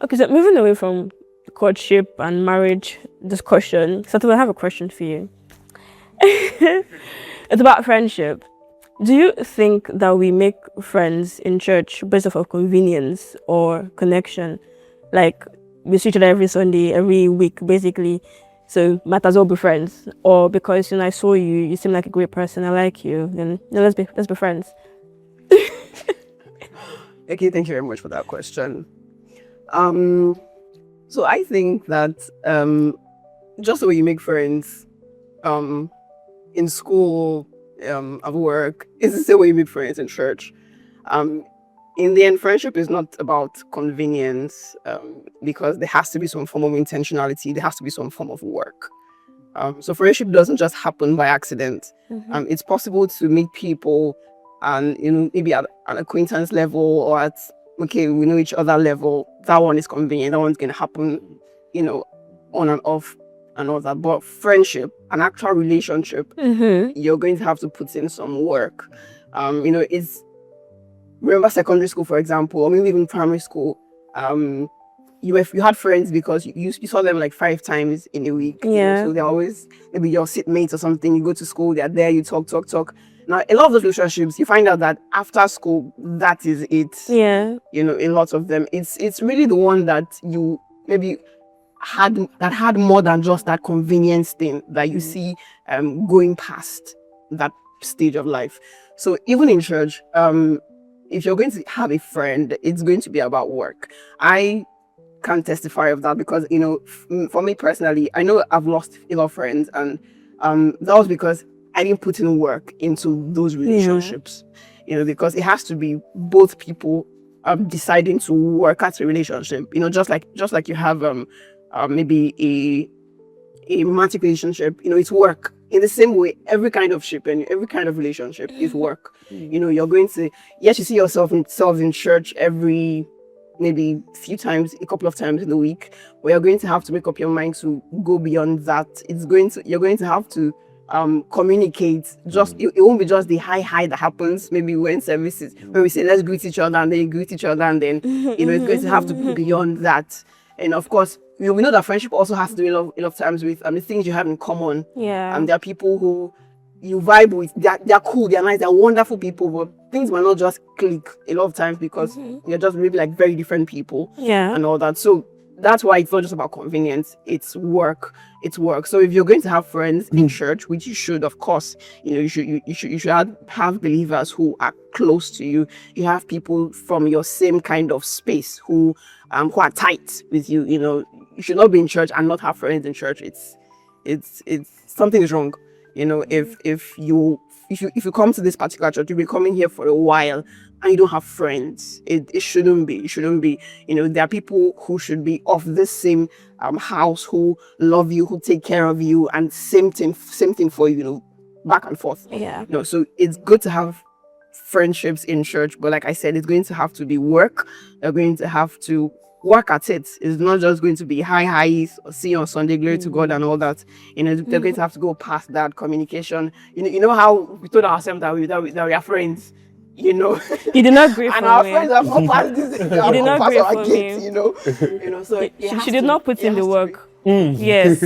Okay, so moving away from courtship and marriage discussion, so I have a question for you. It's about friendship. Do you think that we make friends in church based off of convenience or connection? Like we see each other every Sunday, every week, basically. So might as well be friends. Or because I saw you, you seem like a great person, I like you, then let's be friends. Okay, thank you very much for that question. So I think that just the way you make friends in school, at work, is the same way you make friends in church. Um, in the end, friendship is not about convenience, because there has to be some form of intentionality. There has to be some form of work. So friendship doesn't just happen by accident. It's possible to meet people and maybe at an acquaintance level or at okay, we know each other level. That one is convenient. That one's gonna happen, on and off and all that. But friendship, an actual relationship, you're going to have to put in some work. It's remember secondary school, for example, or maybe even primary school. You had friends because you saw them like 5 times in a week. Yeah. So they're always maybe your seatmates or something. You go to school, they're there, you talk. Now, a lot of those relationships, you find out that after school, that is it. Yeah. A lot of them, it's really the one that you maybe had more than just that convenience thing that you see going past that stage of life. So even in church, if you're going to have a friend, it's going to be about work. I can testify of that because for me personally, I know I've lost a lot of friends, and that was because I didn't put in work into those relationships. Because it has to be both people deciding to work at a relationship. Just like you have maybe a romantic relationship. It's work. In the same way, every kind of ship and every kind of relationship is work. You're going to, yes, you see yourself in church every maybe a couple of times in the week, but you're going to have to make up your mind to go beyond that. You're going to have to communicate. It won't be just the high that happens maybe when we say let's greet each other, and then you greet each other, and then it's going to have to be beyond that. And of course, we know that friendship also has to do a lot of times with the things you have in common. Yeah. There are people who you vibe with. They're cool, they're nice, they're wonderful people, but things might not just click a lot of times because you're just maybe like very different people. Yeah. And all that. So that's why it's not just about convenience. It's work. So if you're going to have friends in church, which you should, of course, you should have believers who are close to you. You have people from your same kind of space who are tight with you. You should not be in church and not have friends in church. It's something is wrong. If you come to this particular church, you'll be coming here for a while and you don't have friends. It shouldn't be. There are people who should be of the same house, who love you, who take care of you, and same thing for you, back and forth. Yeah. So it's good to have friendships in church, but like I said, it's going to have to be work. You're going to have to work at it. It's not just going to be highs, see you on Sunday, glory to God, and all that. They're going to have to go past that communication. You know how we told ourselves that we are friends. You did not grieve and for our me. friends have gone past this. You did not past grieve our for gate. me. So She did not put in the work. Yes.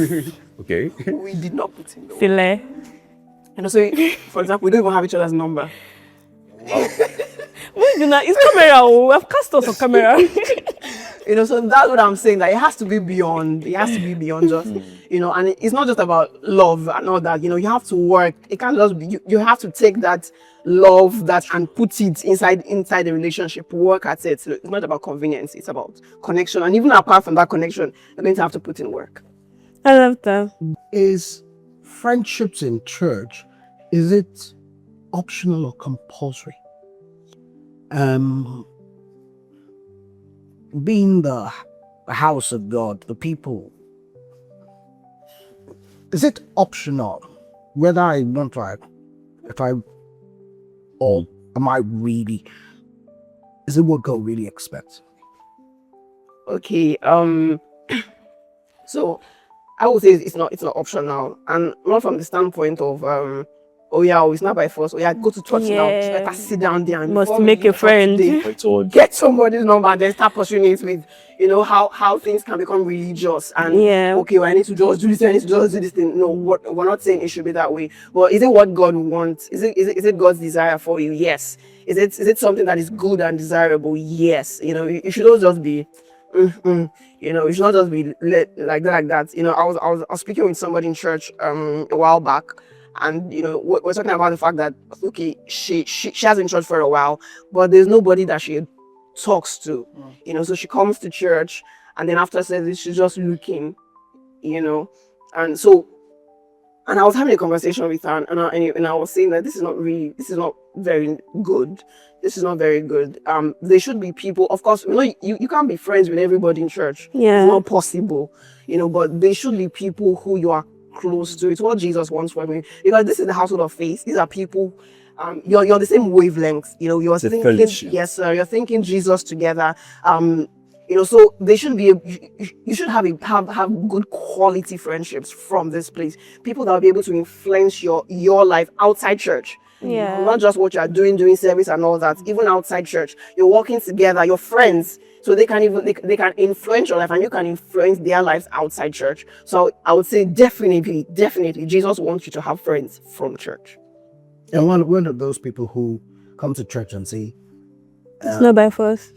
Okay. We did not put in the work. Filet. So, for example, we don't even have each other's number. It's camera. We have cast us on camera. So that's what I'm saying, that it has to be beyond. It has to be beyond just, and it's not just about love and all that. You have to work. It can't just be, you have to take that love and put it inside the relationship, work at it. So it's not about convenience, it's about connection. And even apart from that connection, you're going to have to put in work. I love that. Is friendships in church, is it optional or compulsory? Being the house of God, the people, is it optional whether I want to, or am I really, is it what God really expects? Okay, so I would say it's not optional, and not from the standpoint of oh yeah, oh, it's not by force. Oh yeah, go to church now. It's Yeah. better sit down there and Must before we make leave a church friend. today, get somebody's number and then start pursuing it with, how things can become religious and Yeah. okay, well, I need to just do this, I need to just do this thing. No, we're not saying it should be that way. But is it what God wants? Is it God's desire for you? Yes. Is it something that is good and desirable? Yes. You should not just be it should not just be like that. I was speaking with somebody in church a while back, and we're talking about the fact that okay, she has been in church for a while, but there's nobody that she talks to. So she comes to church, and then after service she's just looking, and so. And I was having a conversation with her, and I was saying that this is not very good. This is not very good. There should be people, of course, you can't be friends with everybody in church. Yeah. It's not possible, but there should be people who you are close to. It's what Jesus wants from you. Because this is the household of faith. These are people, you're on the same wavelength. You're It's a thinking, fellowship. yes, sir, you're thinking Jesus together. So they should be. You should have good quality friendships from this place. People that will be able to influence your life outside church. Yeah. Not just what you are doing service and all that. Even outside church, you're working together. You're friends, so they can influence your life, and you can influence their lives outside church. So I would say definitely, Jesus wants you to have friends from church. And one of those people who come to church and say, It's not by force.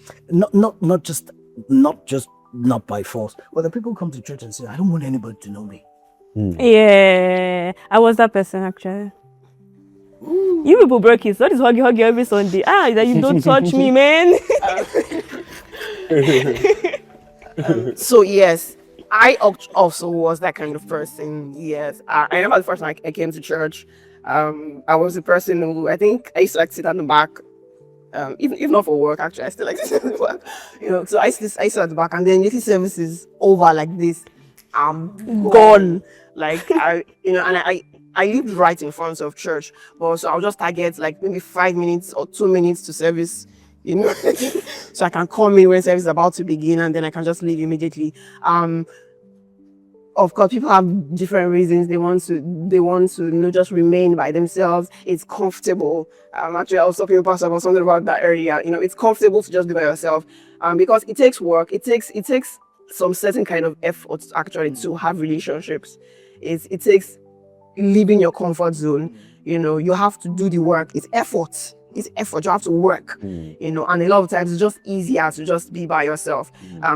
not just not by force, but the people who come to church and say, I don't want anybody to know me. Yeah, I was that person actually. You people broke it. So that is huggy every Sunday. That you don't touch me, man. So yes, I also was that kind of person. Yes, I remember the first time I came to church. I was the person who I think I used to sit at the back. Even if not for work, actually, I still like to sit at the back. So I used to sit at the back, and then youth service is over like this. I'm gone. Like I lived right in front of church, but so I'll just target like maybe 5 minutes or 2 minutes to service. So I can come in when service is about to begin, and then I can just leave immediately. Of course, people have different reasons. They want to just remain by themselves. It's comfortable. Actually, I was talking to Pastor about something about that earlier. It's comfortable to just be by yourself. Because it takes work. It takes some certain kind of effort actually to have relationships. It takes leaving your comfort zone. You have to do the work. It's effort. You have to work. And a lot of times it's just easier to just be by yourself.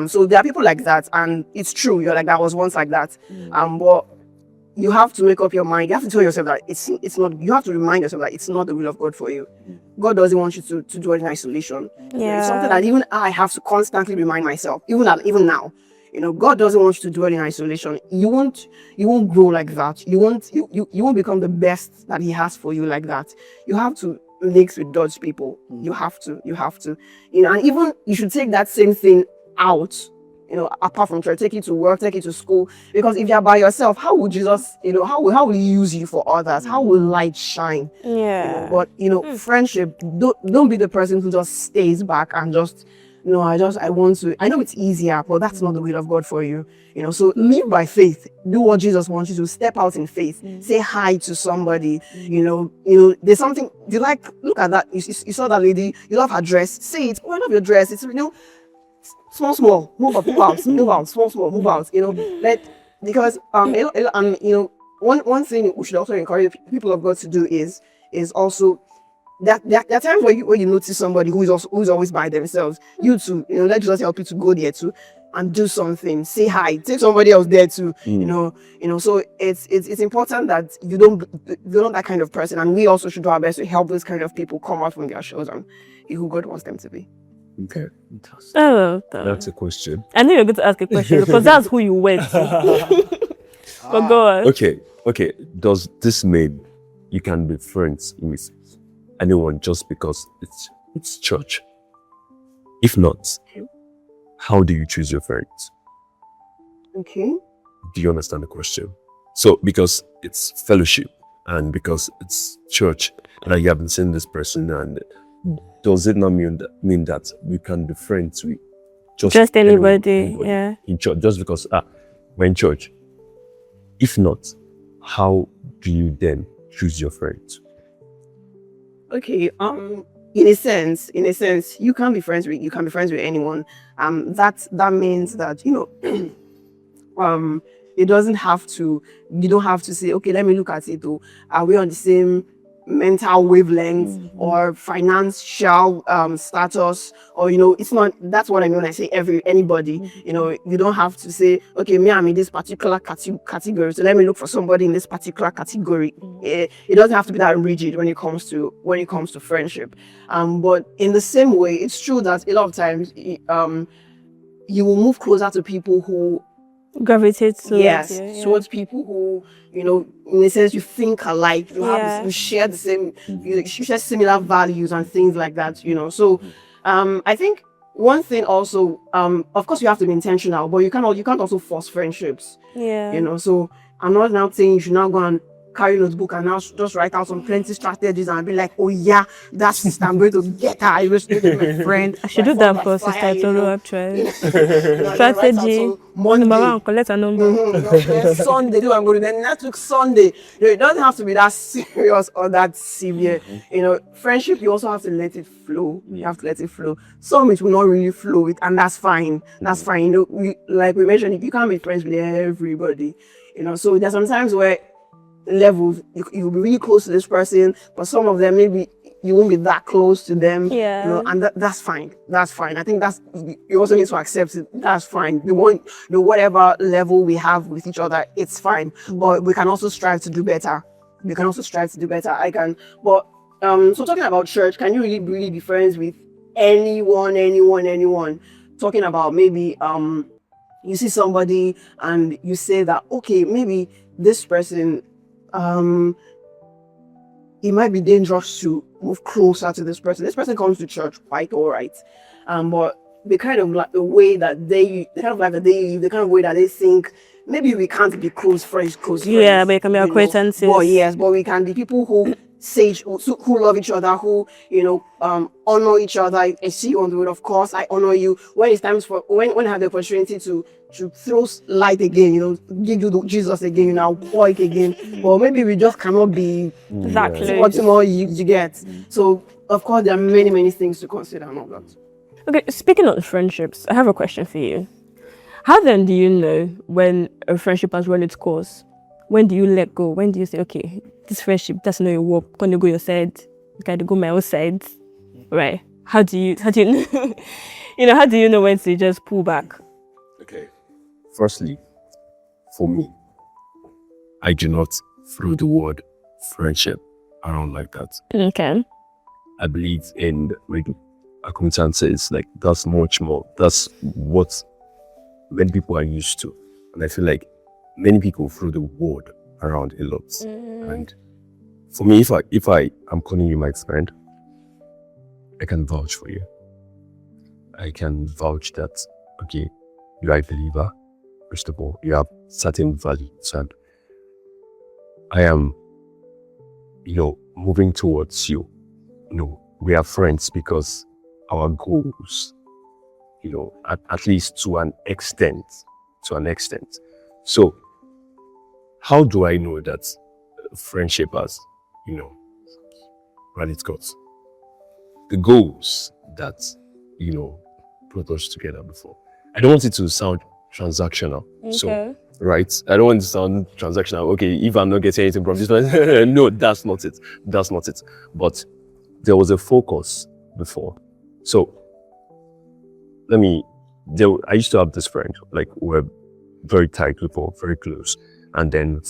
So there are people like that, and it's true. You're like, that was once like that. But you have to make up your mind. You have to tell yourself that it's not. You have to remind yourself that it's not the will of God for you. God doesn't want you to do it in isolation. Yeah. It's something that even I have to constantly remind myself. Even now. God doesn't want you to do it in isolation. You won't grow like that. You won't become the best that He has for you like that. You have to mix with God's people. You have to. And even you should take that same thing out. Apart from church, take it to work, take it to school. Because if you're by yourself, how would Jesus? How will He use you for others? How will light shine? Yeah. But friendship. Don't be the person who just stays back and just. No, I want to. I know it's easier, but that's not the will of God for you. So live by faith. Do what Jesus wants you to. Step out in faith. Say hi to somebody. There's something. Look at that. You saw that lady. You love her dress. Say it. Oh, I love your dress. It's small. Move out. Small. Move out. Because one thing we should also encourage people of God to do is also. There are times where you notice somebody who's always by themselves. You too, let Jesus help you to go there too and do something. Say hi. Take somebody else there too. So it's important that you're not that kind of person, and we also should do our best to help those kind of people come out from their shells and be who God wants them to be. Okay. That's a question. I knew you were going to ask a question because that's who you went to. But go on. Okay. Does this mean you can be friends with anyone just because it's church? If not, how do you choose your friends? Okay. Do you understand the question? So because it's fellowship and because it's church that you haven't seen this person, and does it not mean that we can be friends with just anybody? Yeah. In church, just because we're in church? If not, how do you then choose your friends? Okay. In a sense, you can be friends with anyone. That means that it doesn't have to. You don't have to say, okay, let me look at it. Oh, are we on the same mental wavelength or financial status? Or it's not. That's what I mean when I say anybody. You don't have to say, okay, me, I'm in this particular category, so let me look for somebody in this particular category. It doesn't have to be that rigid when it comes to friendship. But in the same way, it's true that a lot of times you will move closer to people who Gravitate towards yes, you, towards people who, in a sense, you think alike, Yeah. you share the same, you share similar values and things like that. So, I think one thing also, of course, you have to be intentional, but you can't also force friendships. Yeah. So I'm not now saying you should now go and carry notebook and now just write out some plenty strategies and be like, oh yeah, that sister, I'm going to get her. I wish to be my friend. I should do that for Sister Tolu actually. Strategy. Strategy. Number one, collect a number. Then Sunday, do I'm going to then next week Sunday. It doesn't have to be that serious or that severe. Friendship, you also have to let it flow. You have to let it flow. Some it will not really flow with, and that's fine. That's fine. Like we mentioned, if you can't be friends with everybody, so there's sometimes where levels you'll be really close to this person, but some of them maybe you won't be that close to them. And that's fine. That's fine. I think you also need to accept it. That's fine. We want whatever level we have with each other, it's fine. But we can also strive to do better. I can. But so talking about church, can you really be friends with anyone? Talking about maybe you see somebody and you say that, okay, maybe this person it might be dangerous to move closer to this person. This person comes to church quite all right, but the kind of like the way that the kind of life that they live, the kind of way that they think, maybe we can't be close friends. Yeah, but it can be acquaintances. But we can be people who who love each other, who honor each other. I see you on the road, of course. I honor you. When it's time when I have the opportunity to throw light again, give you Jesus again, walk again. But maybe we just cannot be that close. What more you get. So of course there are many things to consider and all that. Okay, speaking of friendships, I have a question for you. How then do you know when a friendship has run its course? When do you let go? When do you say, okay, this friendship doesn't know work, gonna go your side, gotta go my own side, right? How do you know? How do you know when to just pull back? Okay. Firstly, for me, I do not throw the word friendship around like that. Okay. I believe in acquaintances, like that's much more. That's what many people are used to, and I feel like many people throw the word around a lot. And for me, if I am calling you my friend, I can vouch for you. I can vouch that, okay, you are a believer. First of all, you have certain values, and I am, moving towards you. We are friends because our goals, at least to an extent. So, how do I know that friendship has, run its course? The goals that, brought us together before. I don't want it to sound transactional. Okay. So, right? I don't want it to sound transactional. Okay, if I'm not getting anything from this one, no, that's not it. But there was a focus before. So, I used to have this friend, like we're very tight before, very close. And then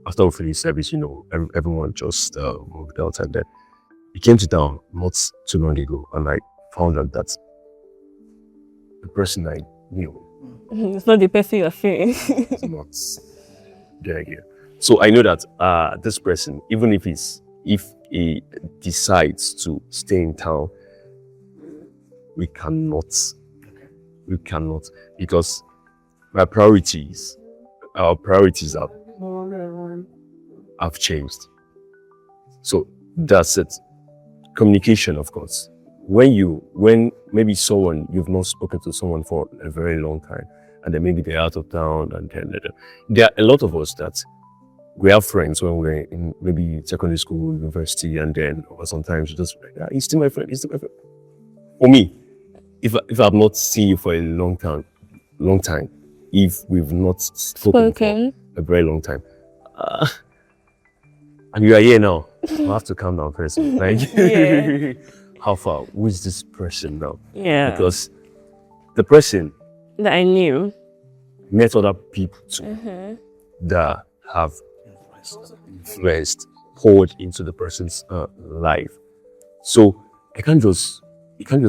after we finished service, everyone just moved out, and then it came to town not too long ago, and I found out that the person I knew it's not the person you're feeling. is not there again. So I know that this person, even if he decides to stay in town, we cannot because our priorities have changed. So that's it. Communication, of course. When maybe you've not spoken to someone for a very long time, and then maybe they're out of town, and then there are a lot of us that we have friends when we're in maybe secondary school, university, and then sometimes you just like, he's still my friend, he's still my friend. For me, if I've not seen you for a long time, if we've not spoken for a very long time, and you are here now, I have to calm down first. Like, how far? Who is this person now? Yeah. Because the person That I knew. met other people too that have influenced, poured into the person's life. So you can't just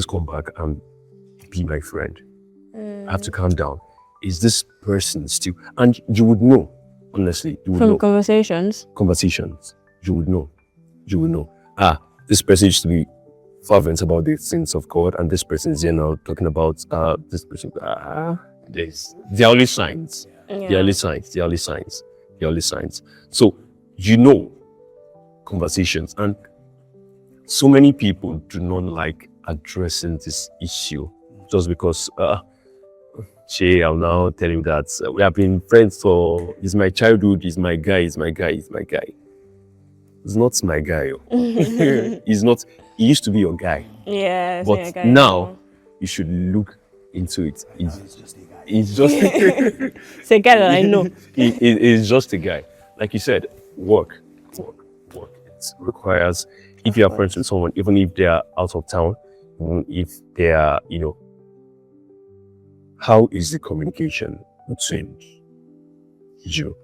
come back and be my friend. I have to calm down. Is this person still? And you would know, honestly, you would From know. conversations. You would know. This person used to be fervent about the things of God, and this person is here now talking about this person. They're only signs. Yeah. They're only signs. So you know conversations, and so many people do not like addressing this issue just because I'll now tell him that we have been friends for, he's my childhood, he's my guy. It's not my guy. He's not, he used to be your guy. Yeah. But now you should look into it. He's just It's a guy that I know. He's just a guy. Like you said, work. It requires, if you are friends with someone, even if they are out of town, even if they are, how is the communication between you?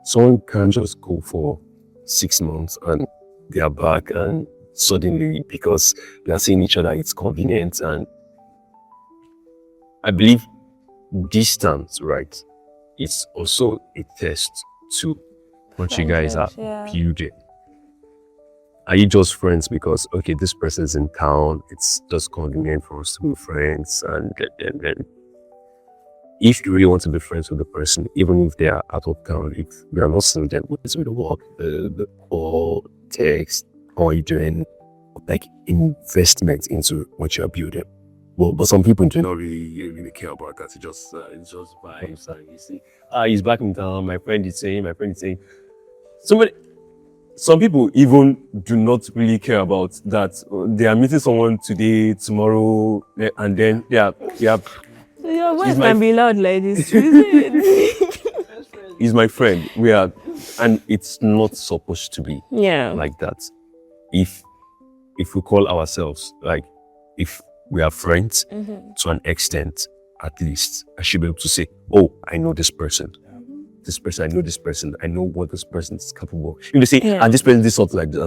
Someone can't just go for 6 months and they are back, and suddenly, because they are seeing each other, it's convenient. And I believe distance, right? It's also a test to what you guys are building. Are you just friends because, okay, this person's in town, it's just convenient for us to be friends, and then if you really want to be friends with the person, even if they are out of town, if we are not seeing them, what's with the work, the call, text, or you doing like investment into what you're building? Well, but some people do not really care about that. It's just vibes, and you see, he's back in town. My friend is saying. Some people even do not really care about that. They are meeting someone today, tomorrow, and then Your voice can be loud like this. He's my friend. And it's not supposed to be like that. If we call ourselves, like, if we are friends to an extent, at least I should be able to say, oh, I know this person. I know this person. I know what this person is capable of. If they say, and this person did something like this,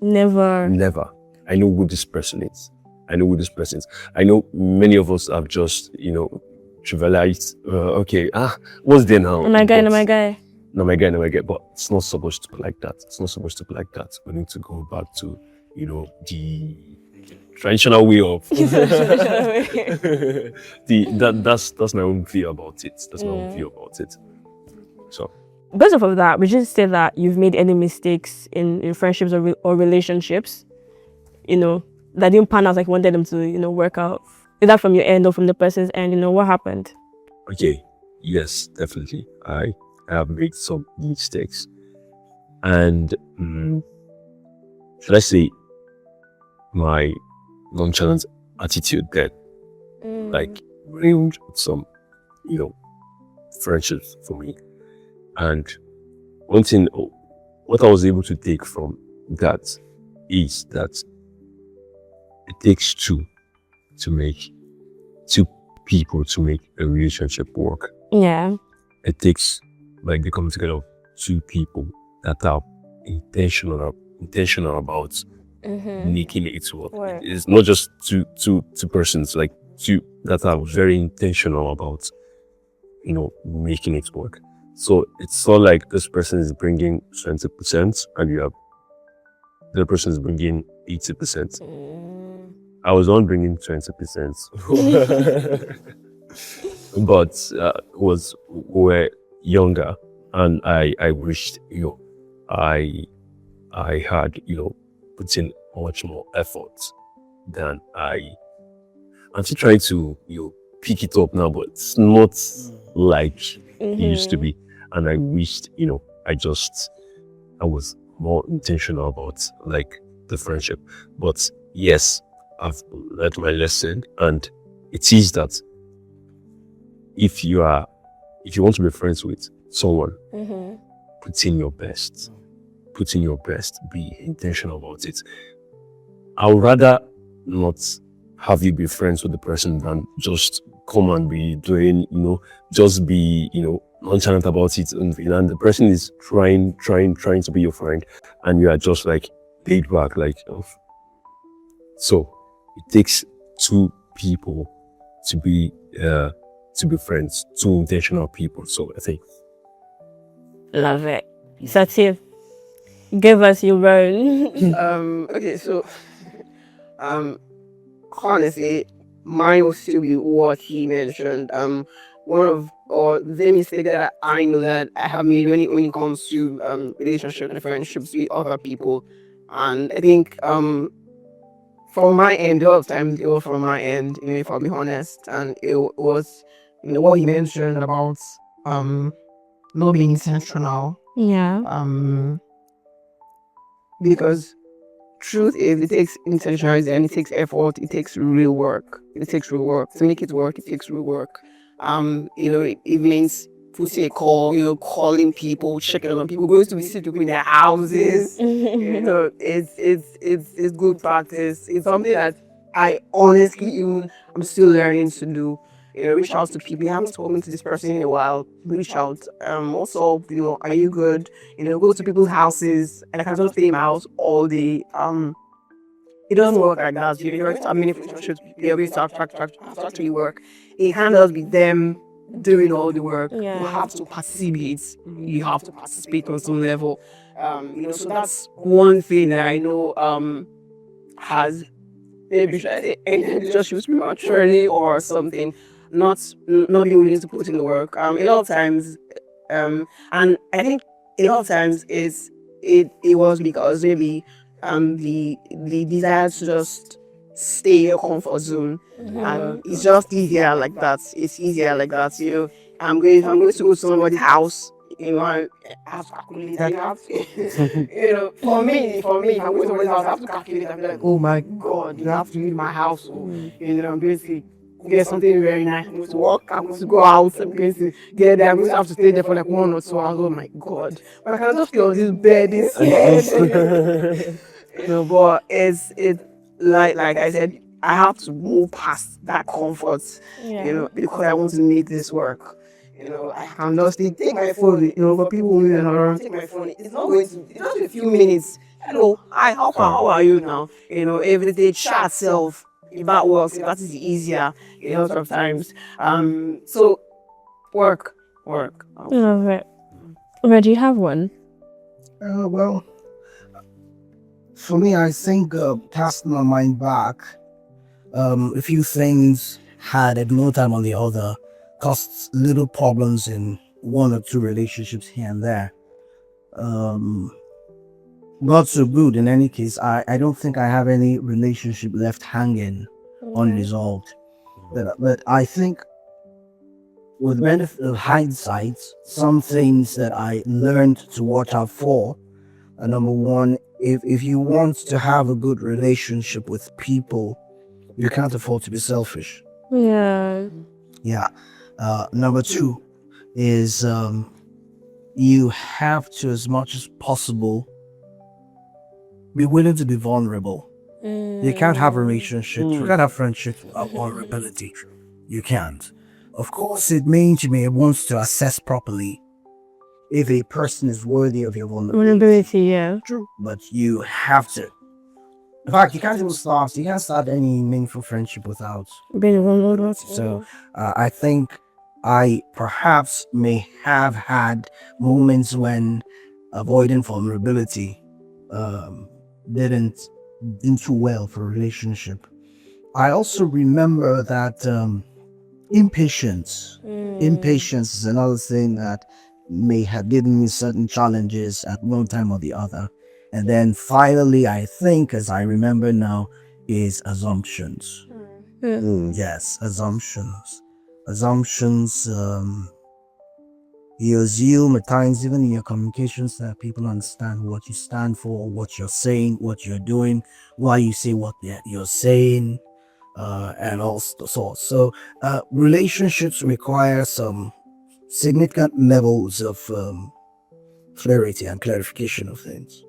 never. I know who this person is. I know many of us have just, trivialized, what's there now? My guy. But it's not supposed to be like that. We need to go back to, the traditional way of that's my own view about it. So based off of that, would you say that you've made any mistakes in friendships or relationships, that didn't pan out like you wanted them to, work out? Is that from your end or from the person's end? What happened? Okay, yes, definitely. I have made some mistakes, and should I say my nonchalant attitude that like ruined some, friendships for me. And one thing, what I was able to take from that is that it takes two people to make a relationship work. Yeah. It takes like the coming together of two people that are intentional about making it work. Right. It's not just two persons, like two that are very intentional about, making it work. So it's not like this person is bringing 20% and the other person is bringing 80%. I was on bringing 20%, but we're younger, and I wished I had put in much more effort than I'm still trying to pick it up now, but it's not like it used to be. And I wished I was more intentional about like the friendship. But yes, I've learned my lesson, and it is that if you want to be friends with someone, put in your best. Put in your best. Be intentional about it. I would rather not have you be friends with the person than just come and be doing, just be, nonchalant about it. And the person is trying to be your friend, and you are just like laid back, like, so it takes two people to be friends, two intentional people. So I think. Love it. Satif, give us your own. Okay, so honestly, mine will still be what he mentioned. One of or the mistake that I know that I have made when it comes to relationships and friendships with other people, and I think from my end, a lot of times it was from my end, if I'll be honest, and it was what he mentioned about not being intentional, Yeah. because truth is it takes intentionality and it takes effort, it takes real work. It takes real work. To make it work, it takes real work. It means putting a call, calling people, checking on people, going to visit people in their houses. It's good practice. It's something that I honestly I'm still learning to do. Reach out to people. You haven't spoken to this person in a while. Reach out. Also, are you good? Go to people's houses, and I can just stay in my house all day. It doesn't work like that. You're going to have many relationships. You're going to have to actually work. It can't just be them doing all the work. Yeah. You have to participate. You have to participate on some level. So that's one thing that I know has maybe just used prematurely or something, not being willing to put in the work. A lot of times, and I think a lot of times it was because maybe the desire to just stay in your comfort zone, and it's just easier like that. It's easier like that. I'm going to go to somebody's house. I have to calculate. I have to, for me, if I'm going to somebody's house, I have to calculate. I'm like, oh my God, you have to leave my house. I'm going to get something very nice. I'm going to walk. I'm going to go out. I'm going to get there. I'm going to have to stay there for like 1 or 2 hours. Oh my God, but I can just stay on this bed instead. But it's like I said, I have to move past that comfort. Because I want to make this work. I can just take my phone, for people who are not around, take my phone. It's not going to, it's just a few minutes. Hello, hi, how are you now? Every day, chat self. If that works, if that is easier, sometimes. So, work. Love it. Red, do you have one? Well, for me, I think casting my mind back, a few things had at one time or the other caused little problems in 1 or 2 relationships here and there. Not so good in any case. I don't think I have any relationship left hanging unresolved. But I think with the benefit of hindsight, some things that I learned to watch out for. Number one, if you want to have a good relationship with people, you can't afford to be selfish. Yeah. Yeah. Number 2 is you have to, as much as possible, be willing to be vulnerable. You can't have a relationship, you can't have friendship without vulnerability. You can't. Of course, it means you may want to assess properly if a person is worthy of your vulnerability. Yeah. True. But you have to. In fact, you can't start any meaningful friendship without Being vulnerable. so I think I perhaps may have had moments when avoiding vulnerability didn't do well for a relationship. I also remember that impatience is another thing that may have given me certain challenges at one time or the other. And then finally, I think, as I remember now, is assumptions. Yes, assumptions. You assume at times, even in your communications, that people understand what you stand for, what you're saying, what you're doing, why you say what you're saying, and all sorts. So, relationships require some significant levels of clarity and clarification of things.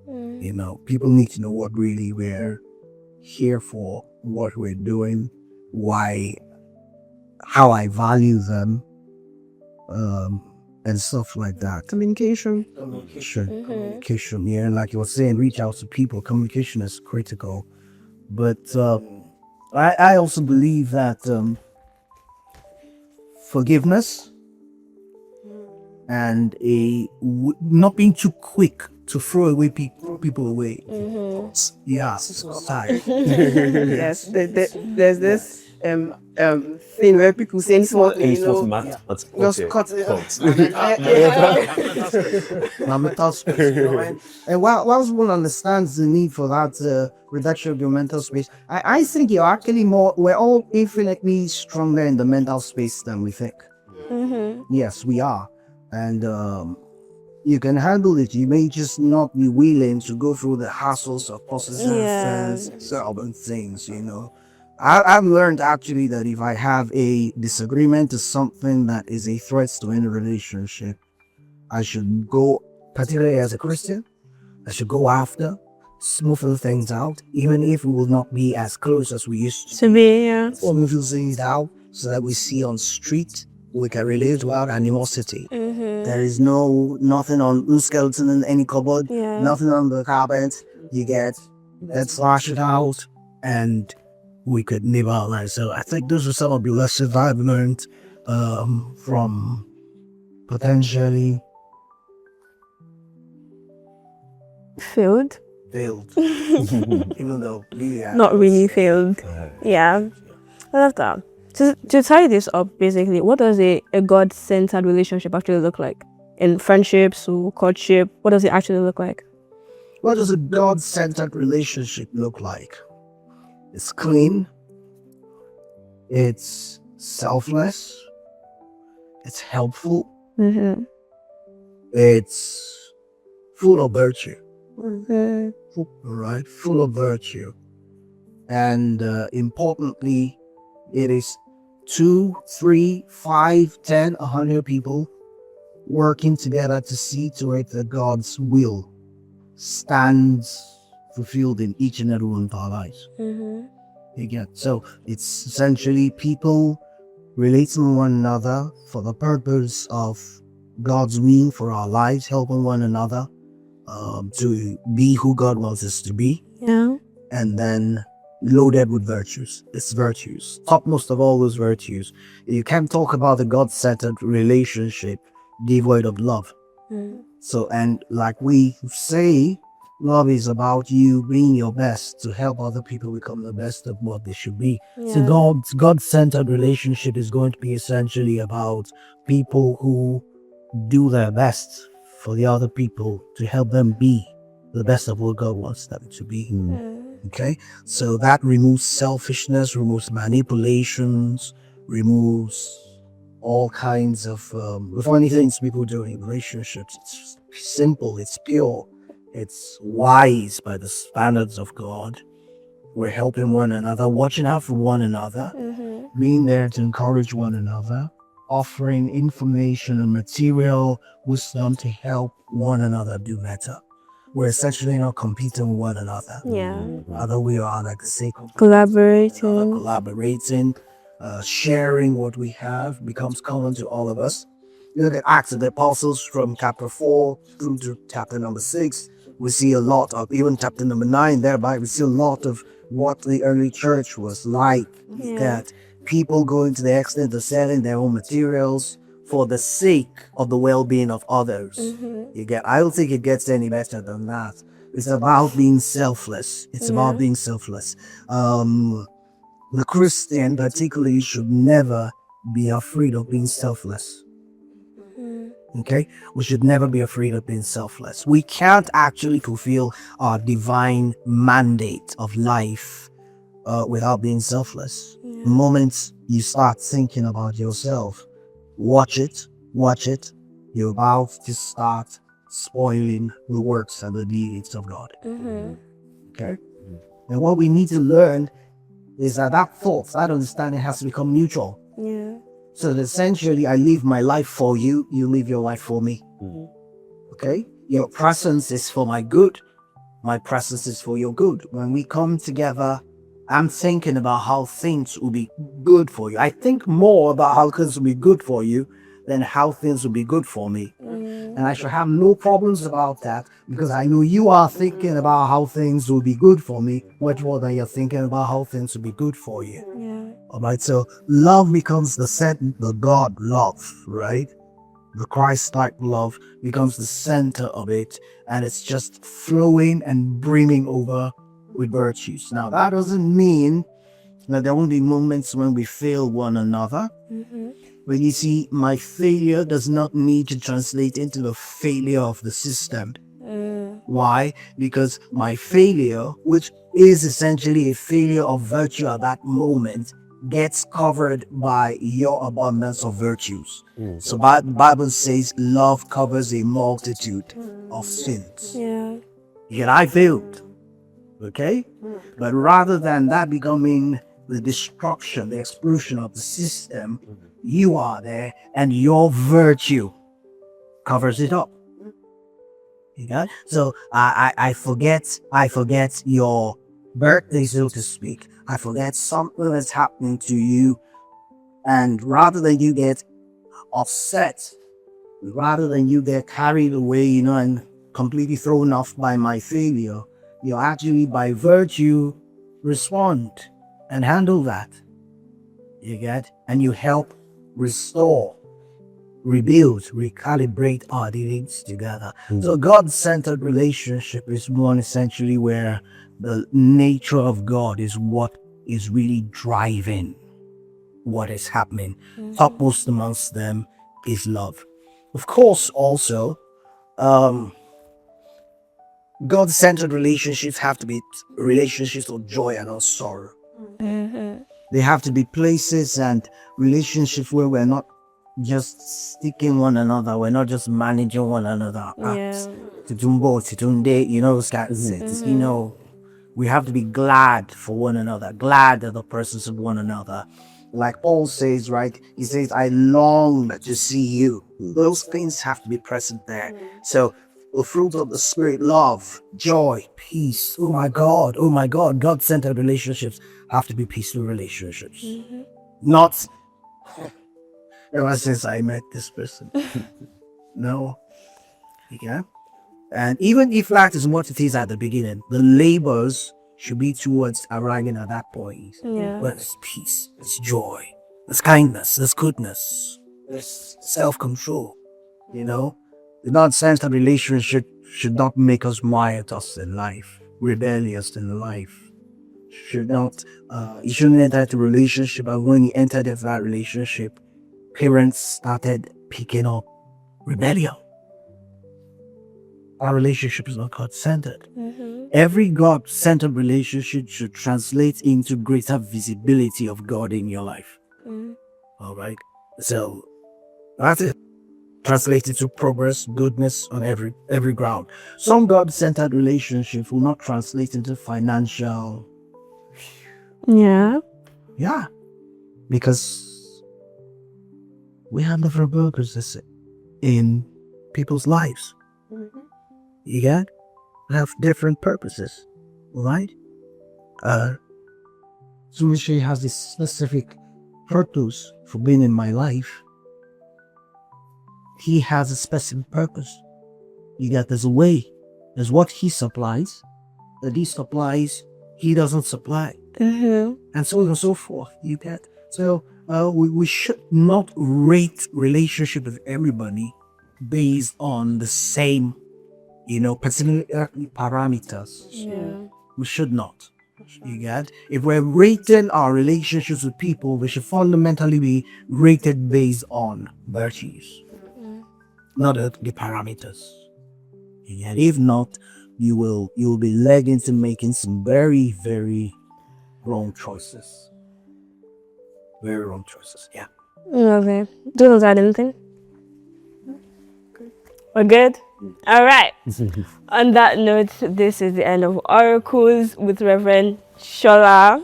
You know, people need to know what really we're here for, what we're doing, why, how I value them, and stuff like that. Communication. Communication. Yeah, and like you were saying, reach out to people. Communication is critical. But I also believe that forgiveness and not being too quick to throw people away. Yes, tired. Yes, there's this thing where people say small thing, you know, just cut it. My mental space, you know, and whilst one understands the need for that reduction of your mental space, I think you're actually we're all infinitely stronger in the mental space than we think. Yes, we are. And you can handle it. You may just not be willing to go through the hassles of processing certain things, you know. I've learned actually that if I have a disagreement to something that is a threat to any relationship, I should go, particularly as a Christian, I should go after, smooth things out, even if we will not be as close as we used to be, yeah. Smooth things out so that we see on street, we can relate without animosity. There is nothing on the skeleton in any cupboard, nothing on the carpet. You get, let's slash it out, and we could live our lives. So I think those are some of the lessons I've learned from potentially failed. Even though not really failed. Yeah, I love that. To tie this up, basically, what does a God-centered relationship actually look like? In friendships or courtship, what does it actually look like? What does a God-centered relationship look like? It's clean. It's selfless. It's helpful. It's full of virtue. Right? Full of virtue. And importantly, it is 2, 3, 5, 10, 100 people working together to see to it that God's will stands fulfilled in each and every one of our lives. So it's essentially people relating to one another for the purpose of God's will for our lives, helping one another to be who God wants us to be. And then loaded with virtues. It's virtues. Topmost of all those virtues. You can't talk about a God-centered relationship devoid of love. So, and like we say, love is about you being your best to help other people become the best of what they should be. So God-centered relationship is going to be essentially about people who do their best for the other people to help them be the best of what God wants them to be. Okay, so that removes selfishness, removes manipulations, removes all kinds of funny things people do in relationships. It's simple, it's pure, it's wise by the standards of God. We're helping one another, watching out for one another, being there to encourage one another, offering information and material wisdom to help one another do better. We're essentially not competing with one another. Rather, we are like the sake of collaborating, sharing what we have becomes common to all of us. You look at Acts of the Apostles from chapter 4 through to chapter number 6. We see a lot of, even chapter number 9, thereby we see a lot of what the early church was like. That people going to the extent of selling their own materials for the sake of the well-being of others. I don't think it gets any better than that. It's about being selfless. It's about being selfless. The Christian particularly should never be afraid of being selfless. Okay? We should never be afraid of being selfless. We can't actually fulfill our divine mandate of life without being selfless. The moment you start thinking about yourself, watch it, you're about to start spoiling the works and the deeds of God. Okay? And what we need to learn is that thought, that understanding has to become mutual. Yeah. So that essentially, I live my life for you, you live your life for me. Okay? Your presence is for my good, my presence is for your good. When we come together, I'm thinking about how things will be good for you. I think more about how things will be good for you than how things will be good for me. And I should have no problems about that because I know you are thinking about how things will be good for me much more than you're thinking about how things will be good for you. Yeah. All right, so love becomes the God love, right? The Christ-like love becomes the center of it, and it's just flowing and brimming over with virtues. Now, that doesn't mean that there won't be moments when we fail one another. But you see, my failure does not need to translate into the failure of the system. Why? Because my failure, which is essentially a failure of virtue at that moment, gets covered by your abundance of virtues. So the Bible says love covers a multitude of sins. Yeah. Yet I failed. Okay? But rather than that becoming the destruction, the explosion of the system, you are there and your virtue covers it up. Yeah? So I forget your birthday, so to speak. I forget something that's happening to you, and rather than you get upset, rather than you get carried away, and completely thrown off by my failure, you actually by virtue respond and handle that. You get? And you help restore, rebuild, recalibrate our dealings together. So God-centered relationship is one essentially where the nature of God is what is really driving what is happening. Topmost amongst them is love. Of course, also, God-centered relationships have to be relationships of joy and not sorrow. They have to be places and relationships where we're not just sticking one another, we're not just managing one another. Yeah. Those kinds of things. We have to be glad for one another, glad at the presence of one another. Like Paul says, right? He says, I long to see you. Those things have to be present there. So the fruit of the Spirit, love, joy, peace. Oh my God, God-centered relationships have to be peaceful relationships. Not ever since I met this person. No. Yeah. And even if that is what it is at the beginning, the labors should be towards arriving at that point. Yeah. Where there's peace, there's joy, there's kindness, there's goodness, there's self-control. The non-centered relationship should not make us riotous in life, rebellious in life. You shouldn't enter into a relationship, and when you entered into that relationship, parents started picking up rebellion. Our relationship is not God-centered. Every God-centered relationship should translate into greater visibility of God in your life. All right? So that's it. Translate into progress, goodness on every ground. Some God-centered relationships will not translate into financial. Yeah. Yeah. Because we have different purposes in people's lives. You get? We have different ppurposes, right? Sumishi has this specific purpose for being in my life. He has a specific purpose. You get? There's a way. There's what he supplies. That he supplies, he doesn't supply. And so on and so forth. You get? So we should not rate relationship with everybody based on the same particular parameters. Yeah. We should not. You get? If we're rating our relationships with people, we should fundamentally be rated based on virtues, not the parameters. You get? If not, you will be led into making some very, very wrong choices. Very wrong choices. Yeah. Okay. Do you want to add anything? We're good? All right. On that note, this is the end of Oracles with Reverend Shola.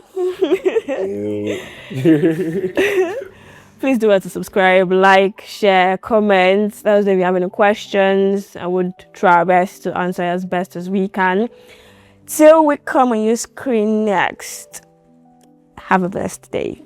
Please do want to subscribe, like, share, comment. That was if you have any questions. I would try our best to answer as best as we can. Till we come on your screen next. Have a blessed day.